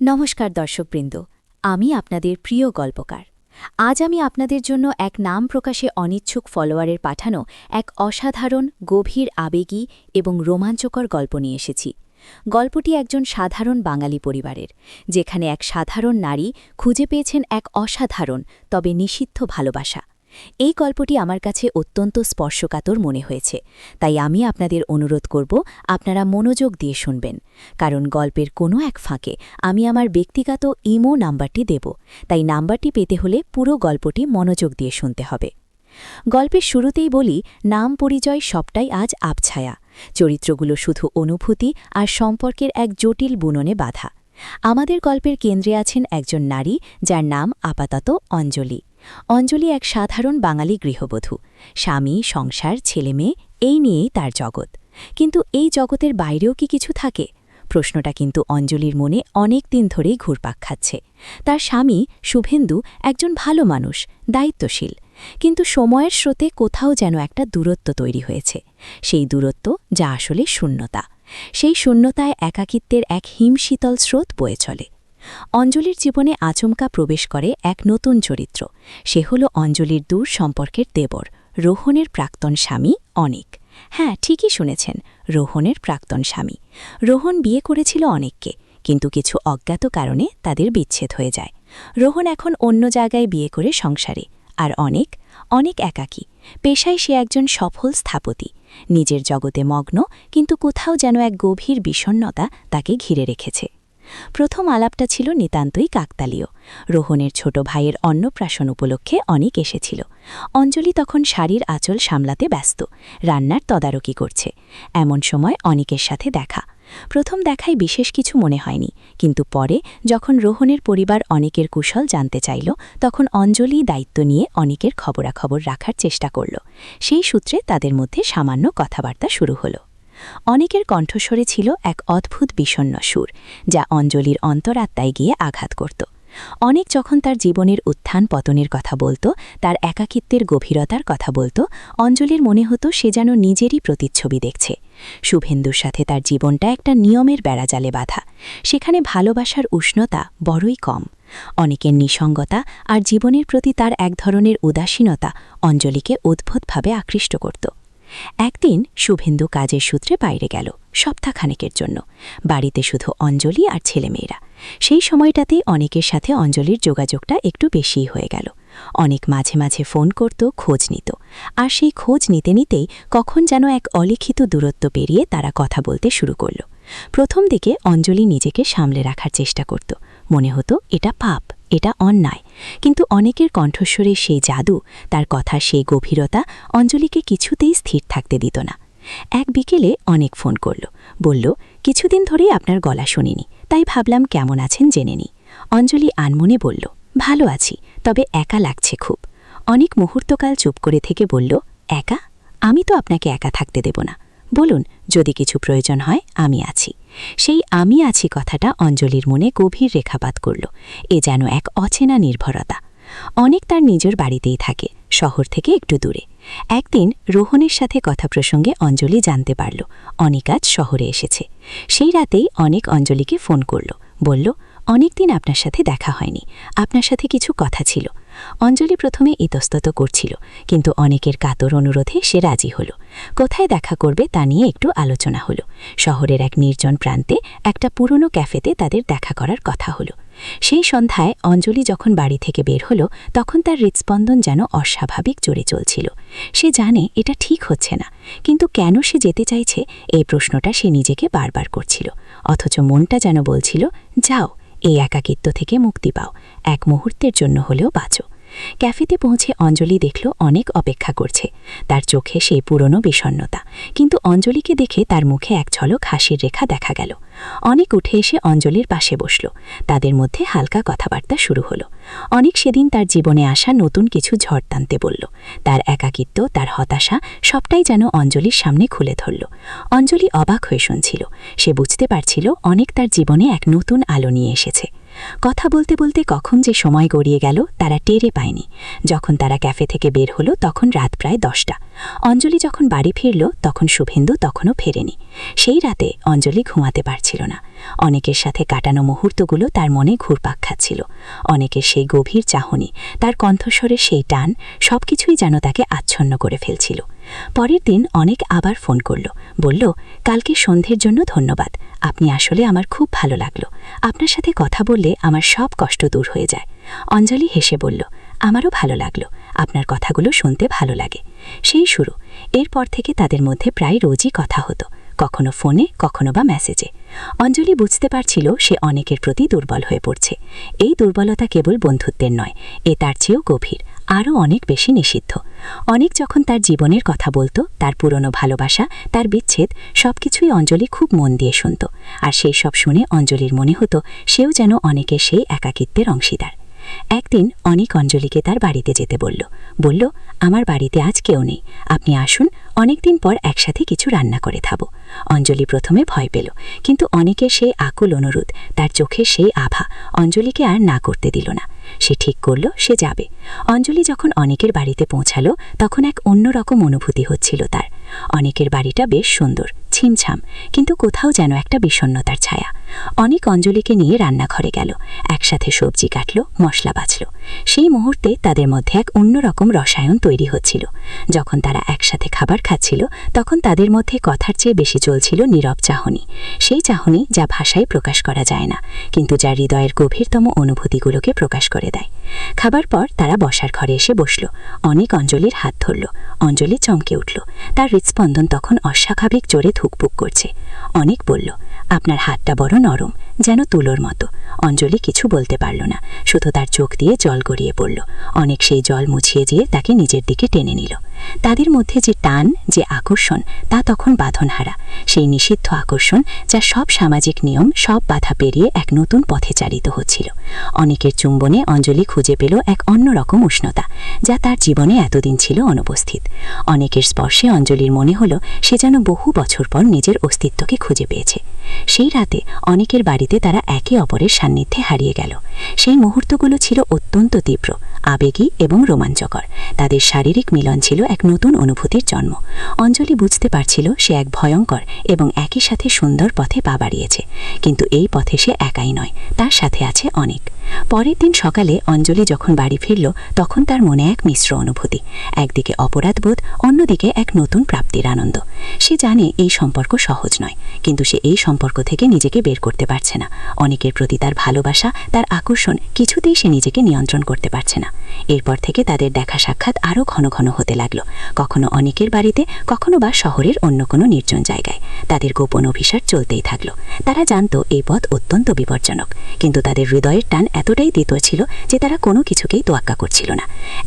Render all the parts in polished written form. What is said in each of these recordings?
নমস্কার দর্শকবৃন্দ, আমি আপনাদের প্রিয় গল্পকার। আজ আমি আপনাদের জন্য এক নাম প্রকাশে অনিচ্ছুক ফলোয়ারের পাঠানো এক অসাধারণ, গভীর আবেগী এবং রোমাঞ্চকর গল্প নিয়ে এসেছি। গল্পটি একজন সাধারণ বাঙালি পরিবারের, যেখানে এক সাধারণ নারী খুঁজে পেয়েছেন এক অসাধারণ তবে নিষিদ্ধ ভালোবাসা। এই গল্পটি আমার কাছে অত্যন্ত স্পর্শকাতর মনে হয়েছে, তাই আমি আপনাদের অনুরোধ করব আপনারা মনোযোগ দিয়ে শুনবেন, কারণ গল্পের কোনো এক ফাঁকে আমি আমার ব্যক্তিগত ইমো নাম্বারটি দেব, তাই নাম্বারটি পেতে হলে পুরো গল্পটি মনোযোগ দিয়ে শুনতে হবে। গল্পের শুরুতেই বলি, নাম পরিচয় সবটাই আজ আবছায়া। চরিত্রগুলো শুধু অনুভূতি আর সম্পর্কের এক জটিল বুননে বাঁধা। আমাদের গল্পের কেন্দ্রে আছেন একজন নারী, যার নাম আপাতত অঞ্জলি। অঞ্জলি এক সাধারণ বাঙালি গৃহবধূ। স্বামী, সংসার, ছেলেমেয়ে, এই নিয়েই তার জগৎ। কিন্তু এই জগতের বাইরেও কি কিছু থাকে? প্রশ্নটা কিন্তু অঞ্জলির মনে অনেক দিন ধরেই ঘুরপাক খাচ্ছে। তার স্বামী শুভেন্দু একজন ভালো মানুষ, দায়িত্বশীল, কিন্তু সময়ের স্রোতে কোথাও যেন একটা দূরত্ব তৈরি হয়েছে। সেই দূরত্ব যা আসলে শূন্যতা। সেই শূন্যতায় একাকিত্বের এক হিমশীতল স্রোত বয়ে চলে। অঞ্জলির জীবনে আচমকা প্রবেশ করে এক নতুন চরিত্র। সে হল অঞ্জলির দূর সম্পর্কের দেবর, রোহনের প্রাক্তন স্বামী অনিক। হ্যাঁ, ঠিকই শুনেছেন, রোহনের প্রাক্তন স্বামী। রোহন বিয়ে করেছিল অনিককে, কিন্তু কিছু অজ্ঞাত কারণে তাদের বিচ্ছেদ হয়ে যায়। রোহন এখন অন্য জায়গায় বিয়ে করে সংসারে, আর অনেক একাকী। পেশায় সে একজন সফল স্থপতি, নিজের জগতে মগ্ন, কিন্তু কোথাও যেন এক গভীর বিষণ্ণতা তাকে ঘিরে রেখেছে। প্রথম আলাপটা ছিল নিতান্তই কাকতালীয়। রোহনের ছোট ভাইয়ের অন্নপ্রাশন উপলক্ষে অনিক এসেছিল। অঞ্জলি তখন শাড়ির আঁচল সামলাতে ব্যস্ত, রান্নার তদারকি করছে। এমন সময় অনিকের সাথে দেখা। প্রথম দেখায় বিশেষ কিছু মনে হয়নি, কিন্তু পরে যখন রোহনের পরিবার অনিকের কুশল জানতে চাইল, তখন অঞ্জলি দায়িত্ব নিয়ে অনিকের খবরাখবর রাখার চেষ্টা করল। সেই সূত্রে তাদের মধ্যে সামান্য কথাবার্তা শুরু হলো। অনিকের কণ্ঠস্বরে ছিল এক অদ্ভুত বিষণ্ণ সুর, যা অঞ্জলির অন্তরাত্মায় গিয়ে আঘাত করত। অনিক যখন তার জীবনের উত্থান পতনের কথা বলত, তার একাকিত্বের গভীরতার কথা বলত, অঞ্জলির মনে হতো সে যেন নিজেরই প্রতিচ্ছবি দেখছে। শুভেন্দুর সাথে তার জীবনটা একটা নিয়মের বেড়াজালে বাঁধা। সেখানে ভালোবাসার উষ্ণতা বড়ই কম। অনিকের নিঃসঙ্গতা আর জীবনের প্রতি তার এক ধরনের উদাসীনতা অঞ্জলিকে অদ্ভুতভাবে আকৃষ্ট করত। একদিন শুভেন্দু কাজের সূত্রে বাইরে গেল, সপ্তাহখানেকের জন্য। বাড়িতে শুধু অঞ্জলি আর ছেলেমেয়েরা। সেই সময়টাতেই অনেকের সাথে অঞ্জলির যোগাযোগটা একটু বেশিই হয়ে গেল। অনেক মাঝে মাঝে ফোন করত, খোঁজ নিত। আর সেই খোঁজ নিতে নিতেই কখন যেন এক অলিখিত দূরত্ব পেরিয়ে তারা কথা বলতে শুরু করল। প্রথম দিকে অঞ্জলি নিজেকে সামলে রাখার চেষ্টা করত। মনে হতো এটা পাপ, এটা অন্যায়। কিন্তু অনেকের কণ্ঠস্বরে সেই জাদু, তার কথার সেই গভীরতা অঞ্জলিকে কিছুতেই স্থির থাকতে দিত না। এক বিকেলে অনেক ফোন করল, বলল, কিছুদিন ধরেই আপনার গলা শুনিনি, তাই ভাবলাম কেমন আছেন জেনে নি। অঞ্জলি আনমনে বলল, ভালো আছি, তবে একা লাগছে খুব। অনেক মুহূর্তকাল চুপ করে থেকে বলল, একা? আমি তো আপনাকে একা থাকতে দেব না। বলুন, যদি কিছু প্রয়োজন হয় আমি আছি। সেই আমি আছি কথাটা অঞ্জলির মনে গভীর রেখাপাত করল। এ যেন এক অচেনা নির্ভরতা। অনেক তার নিজের বাড়িতেই থাকে, শহর থেকে একটু দূরে। একদিন রোহনের সাথে কথা প্রসঙ্গে অঞ্জলি জানতে পারল অনিক আজ শহরে এসেছে। সেই রাতেই অনেক অঞ্জলিকে ফোন করল, বলল, অনেকদিন আপনার সাথে দেখা হয়নি, আপনার সাথে কিছু কথা ছিল। অঞ্জলি প্রথমে ইতস্তত করছিল, কিন্তু অনেকের কাতর অনুরোধে সে রাজি হল। কোথায় দেখা করবে তা নিয়ে একটু আলোচনা হলো। শহরের এক নির্জন প্রান্তে একটা পুরনো ক্যাফেতে তাদের দেখা করার কথা হলো। সেই সন্ধ্যায় অঞ্জলি যখন বাড়ি থেকে বের হলো, তখন তার হৃৎস্পন্দন যেন অস্বাভাবিক জোরে চলছিল। সে জানে এটা ঠিক হচ্ছে না, কিন্তু কেন সে যেতে চাইছে এই প্রশ্নটা সে নিজেকে বারবার করছিল। অথচ মনটা যেন বলছিল, যাও, এই একাকিত্ব থেকে মুক্তি পাও, এক মুহূর্তের জন্য হলেও বাঁচো। ক্যাফেতে পৌঁছে অঞ্জলি দেখল অনেক অপেক্ষা করছে। তার চোখে সেই পুরনো বিষণ্ণতা, কিন্তু অঞ্জলিকে দেখে তার মুখে এক ঝলক হাসির রেখা দেখা গেল। অনেক উঠে এসে অঞ্জলির পাশে বসল। তাদের মধ্যে হালকা কথাবার্তা শুরু হলো। অনেক সেদিন তার জীবনে আসা নতুন কিছু ঝড় টানতে বলল। তার একাকিত্ব, তার হতাশা সবটাই যেন অঞ্জলির সামনে খুলে ধরল। অঞ্জলি অবাক হয়ে শুনছিল। সে বুঝতে পারছিল অনেক তার জীবনে এক নতুন আলো নিয়ে এসেছে। কথা বলতে বলতে কখন যে সময় গড়িয়ে গেল তারা টেরে পায়নি। যখন তারা ক্যাফে থেকে বের হলো তখন রাত প্রায় 10টা। অঞ্জলি যখন বাড়ি ফিরল তখন শুভেন্দু তখনও ফেরেনি। সেই রাতে অঞ্জলি ঘুমাতে পারছিল না। অনেকের সাথে কাটানো মুহূর্তগুলো তার মনে ঘুরপাক খাচ্ছিল। অনেকের সেই গভীর চাহনি, তার কণ্ঠস্বরের সেই টান, সবকিছুই যেন তাকে আচ্ছন্ন করে ফেলছিল। পরের দিন অনেক আবার ফোন করল, বলল, কালকে সন্ধ্যের জন্য ধন্যবাদ, আপনি আসলে আমার খুব ভালো লাগলো। আপনার সাথে কথা বললে আমার সব কষ্ট দূর হয়ে যায়। অঞ্জলি হেসে বলল, আমারও ভালো লাগলো, আপনার কথাগুলো শুনতে ভালো লাগে। সেই শুরু। এরপর থেকে তাদের মধ্যে প্রায় রোজই কথা হতো, কখনো ফোনে, কখনো বা মেসেজে। অঞ্জলি বুঝতে পারছিল সে অনেকের প্রতি দুর্বল হয়ে পড়ছে। এই দুর্বলতা কেবল বন্ধুত্বের নয়, এ তার চেয়েও গভীর, আরও অনেক বেশি নিষিদ্ধ। অনেক যখন তার জীবনের কথা বলতো, তার পুরনো ভালোবাসা, তার বিচ্ছেদ, সবকিছুই অঞ্জলি খুব মন দিয়ে শুনত। আর সেই সব শুনে অঞ্জলির মনে হতো সেও যেন অনেকের সেই একাকিত্বের অংশীদার। একদিন অনেক অঞ্জলিকে তার বাড়িতে যেতে বলল, আমার বাড়িতে আজ কেউ নেই, আপনি আসুন, অনেকদিন পর একসাথে কিছু রান্না করে খাবো। অঞ্জলি প্রথমে ভয় পেল, কিন্তু অনেকের সেই আকুল অনুরোধ, তার চোখে সেই আভা অঞ্জলিকে আর না করতে দিল না। সে ঠিক করল সে যাবে। অঞ্জলি যখন অনেকের বাড়িতে পৌঁছালো তখন এক অন্যরকম অনুভূতি হচ্ছিল তার। অনেকের বাড়িটা বেশ সুন্দর, ছিমছাম, কিন্তু কোথাও যেন একটা বিষণ্ণতার ছায়া। অনেক অঞ্জলিকে নিয়ে রান্নাঘরে গেল, একসাথে সবজি কাটল, মশলা বাছল। সেই মুহূর্তে তাদের মধ্যে এক অন্যরকম রসায়ন তৈরি হচ্ছিল। যখন তারা একসাথে খাবার খাচ্ছিল তখন তাদের মধ্যে কথার চেয়ে বেশি চলছিল নীরব চাহনি। সেই চাহনি যা ভাষায় প্রকাশ করা যায় না, কিন্তু যা হৃদয়ের গভীরতম অনুভূতিগুলোকে প্রকাশ করে দেয়। খাবার পর তারা বসার ঘরে এসে বসল। অনেক অঞ্জলির হাত ধরল। অঞ্জলি চমকে উঠল, তার হৃৎস্পন্দন তখন অস্বাভাবিক জোরে ধুকপুক করছে। অনেক বলল, আপনার হাতটা বড় নরম, যেন তুলোর মতো। অঞ্জলি কিছু বলতে পারল না, শুধু তার চোখ দিয়ে জল গড়িয়ে পড়ল। অনেক সেই জল মুছিয়ে দিয়ে তাকে নিজের দিকে টেনে নিল। তাদের মধ্যে যে টান, যে আকর্ষণ, তা তখন বাঁধনহারা, সেই নিষিদ্ধ আকর্ষণ যা সব সামাজিক নিয়ম, সব বাধা পেরিয়ে এক নতুন পথে চালিত হচ্ছিল। অনেকের চুম্বনে অঞ্জলি খুঁজে পেল এক অন্যরকম উষ্ণতা, যা তার জীবনে এতদিন ছিল অনুপস্থিত। অনেকের স্পর্শে অঞ্জলির মনে হলো সে যেন বহু বছর পর নিজের অস্তিত্বকে খুঁজে পেয়েছে। সেই রাতে অনেকের বাড়িতে তারা একে অপরের সান্নিধ্যে হারিয়ে গেল। সেই মুহূর্তগুলো ছিল অত্যন্ত তীব্র, আবেগী এবং রোমাঞ্চকর। তাদের শারীরিক মিলন ছিল এক নতুন অনুভূতির জন্ম। অঞ্জলি বুঝতে পারছিল সে এক ভয়ঙ্কর এবং একই সাথে সুন্দর পথে পা বাড়িয়েছে, কিন্তু এই পথে সে একাই নয়, তার সাথে আছে অনেক। পরের দিন সকালে অঞ্জলি যখন বাড়ি ফিরল তখন তার মনে এক মিশ্র অনুভূতি, একদিকে অপরাধবোধ, অন্যদিকে এক নতুন প্রাপ্তির আনন্দ। সে জানে এই সম্পর্ক সহজ নয়, কিন্তু সে এই সম্পর্ক থেকে নিজেকে বের করতে পারছে না। অনেকের প্রতি তার ভালোবাসা, তার আকর্ষণ, কিছুতেই সে নিজেকে নিয়ন্ত্রণ করতে পারছে না। এরপর থেকে তাদের দেখা সাক্ষাৎ আরও ঘন ঘন হতে লাগলো, কখনো অনেকের বাড়িতে, কখনো বা শহরের অন্য কোনো নির্জন জায়গায়। তাদের গোপন অভিসার চলতেই থাকলো। তারা জানত এই পথ অত্যন্ত বিপজ্জনক, কিন্তু তাদের হৃদয়ের টান এতটাই দ্বিত ছিল যে তারা কোনো কিছুকেই তোয়াক্কা করছিল না।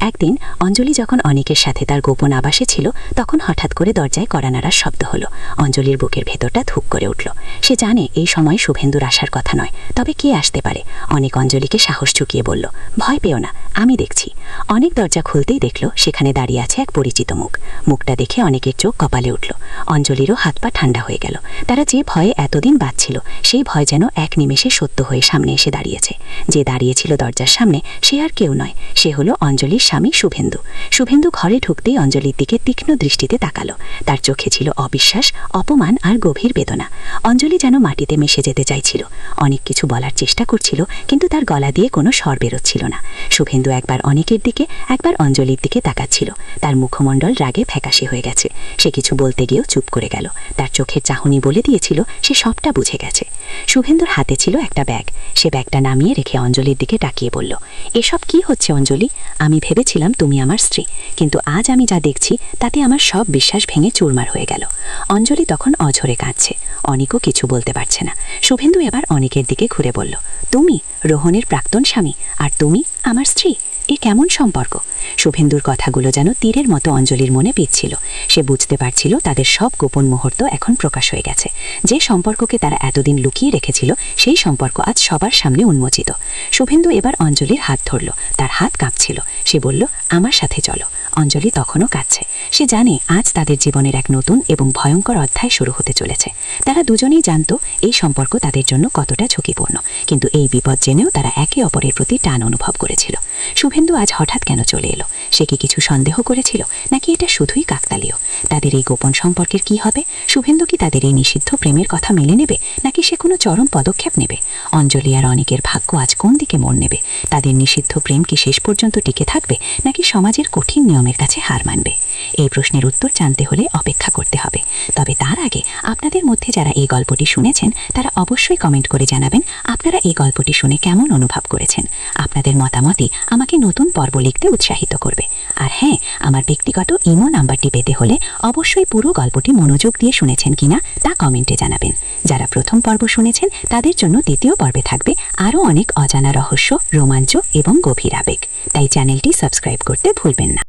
একদিন অঞ্জলি যখন অনেকের সাথে তার গোপন আবাসে ছিল তখন হঠাৎ করে দরজায় কড়া নাড়ার শব্দ হলো। অঞ্জলির বুকের ভেতরটা ধুক করে উঠল। সে জানে এই সময় শুভেন্দুর আসার কথা নয়, তবে কে আসতে পারে? অনেক অঞ্জলিকে সাহস চুকিয়ে বলল, ভয় পেও না, আমি দেখছি। অনেক দরজা খুলতেই দেখল সেখানে দাঁড়িয়ে আছে এক পরিচিত মুখ। মুখটা দেখে অনেকের চোখ কপালে উঠল। অঞ্জলিরও হাত পা ঠান্ডা হয়ে গেল। তারা যে ভয়ে এতদিন বাঁচছিল সেই ভয় যেন এক নিমেষে সত্য হয়ে সামনে এসে দাঁড়িয়েছে। যে দাঁড়িয়েছিল দরজার সামনে সে আর কেউ নয়, সে হলো অঞ্জলির স্বামী শুভেন্দু। শুভেন্দু ঘরে ঢুকতেই অঞ্জলির দিকে তীক্ষ্ণ দৃষ্টিতে তাকালো। তার চোখে ছিল অবিশ্বাস, অপমান আর গভীর বেদনা। অঞ্জলি যেন মাটিতে মিশে যেতে চাইছিল। অনেক কিছু বলার চেষ্টা করছিল, কিন্তু তার গলা দিয়ে কোনো স্বর বেরোচ্ছিল না। শুভেন্দু একবার অনেকের দিকে, একবার অঞ্জলির দিকে তাকাচ্ছিল। তার মুখমণ্ডল রাগে ফ্যাকাশে হয়ে গেছে। সে কিছু বলতে গিয়েও চুপ করে গেল। তার চোখের চাহনি বলে দিয়েছিল সে সবটা বুঝে গেছে। শুভেন্দুর হাতে ছিল একটা ব্যাগ। সে ব্যাগটা নামিয়ে রেখে অঞ্জলির দিকে তাকিয়ে বলল, এসব কি হচ্ছে অঞ্জলি? আমি ভেবেছিলাম তুমি আমার স্ত্রী, কিন্তু আজ আমি যা দেখছি তাতে আমার সব বিশ্বাস ভেঙে চুরমার হয়ে গেল। অঞ্জলি তখন অঝরে কাঁদছে। অনেকও কিছু বলতে পারছে না। শুভেন্দু এবার অনেকের দিকে ঘুরে বলল, তুমি রোহনের প্রাক্তন স্বামী, আর তুমি আমার স্ত্রী? এ কেমন সম্পর্ক? শুভেন্দুর কথাগুলো যেন তীরের মতো অঞ্জলির মনে বিঁধছিল। সে বুঝতে পারছিল তাদের সব গোপন মুহূর্ত এখন প্রকাশ হয়ে গেছে। যে সম্পর্ককে তারা এতদিন লুকিয়ে রেখেছিল সেই সম্পর্ক আজ সবার সামনে উন্মোচিত। শুভেন্দু এবার অঞ্জলির হাত ধরল। তার হাত কাঁপছিল। সে বলল, আমার সাথে চলো। অঞ্জলি তখনও কাঁদছে। সে জানে আজ তাদের জীবনের এক নতুন এবং ভয়ঙ্কর অধ্যায় শুরু হতে চলেছে। তারা দুজনেই জানত এই সম্পর্ক তাদের জন্য কতটা ঝুঁকিপূর্ণ, কিন্তু এই বিপদ জেনেও তারা একে অপরের প্রতি টান অনুভব করেছিল। শুভেন্দু আজ হঠাৎ কেন চলে এলো? সে কি কিছু সন্দেহ করেছিল, নাকি এটা শুধুই কাকতালীয়? তাদের এই গোপন সম্পর্কের কি হবে? শুভেন্দু কি তাদের এই নিষিদ্ধ প্রেমের কথা মেনে নেবে, নাকি সে কোনো চরম পদক্ষেপ নেবে? অঞ্জলি আর অনিকের ভাগ্য আজ কোন দিকে মোড় নেবে? তাদের নিষিদ্ধ প্রেম কি শেষ পর্যন্ত টিকে থাকবে, নাকি সমাজের কঠিন নিয়মের কাছে হার মানবে? এই প্রশ্নের উত্তর জানতে হলে অপেক্ষা করতে হবে। তবে তার আগে আপনাদের মধ্যে যারা এই গল্পটি শুনেছেন তারা অবশ্যই কমেন্ট করে জানাবেন আপনারা এই গল্পটি শুনে কেমন অনুভব করেছেন। আপনাদের মতামতই আমাকে নতুন পর্ব লিখতে উৎসাহিত করবে। আর হ্যাঁ, আমার ব্যক্তিগত ইমো নাম্বারটি পেতে হলে অবশ্যই পুরো গল্পটি মনোযোগ দিয়ে শুনেছেন কিনা তা কমেন্টে জানাবেন। যারা প্রথম পর্ব শুনেছেন তাদের জন্য দ্বিতীয় পর্বে থাকবে আরও অনেক অজানা রহস্য, রোমাঞ্চ এবং গভীর আবেগ। তাই চ্যানেলটি সাবস্ক্রাইব করতে ভুলবেন না।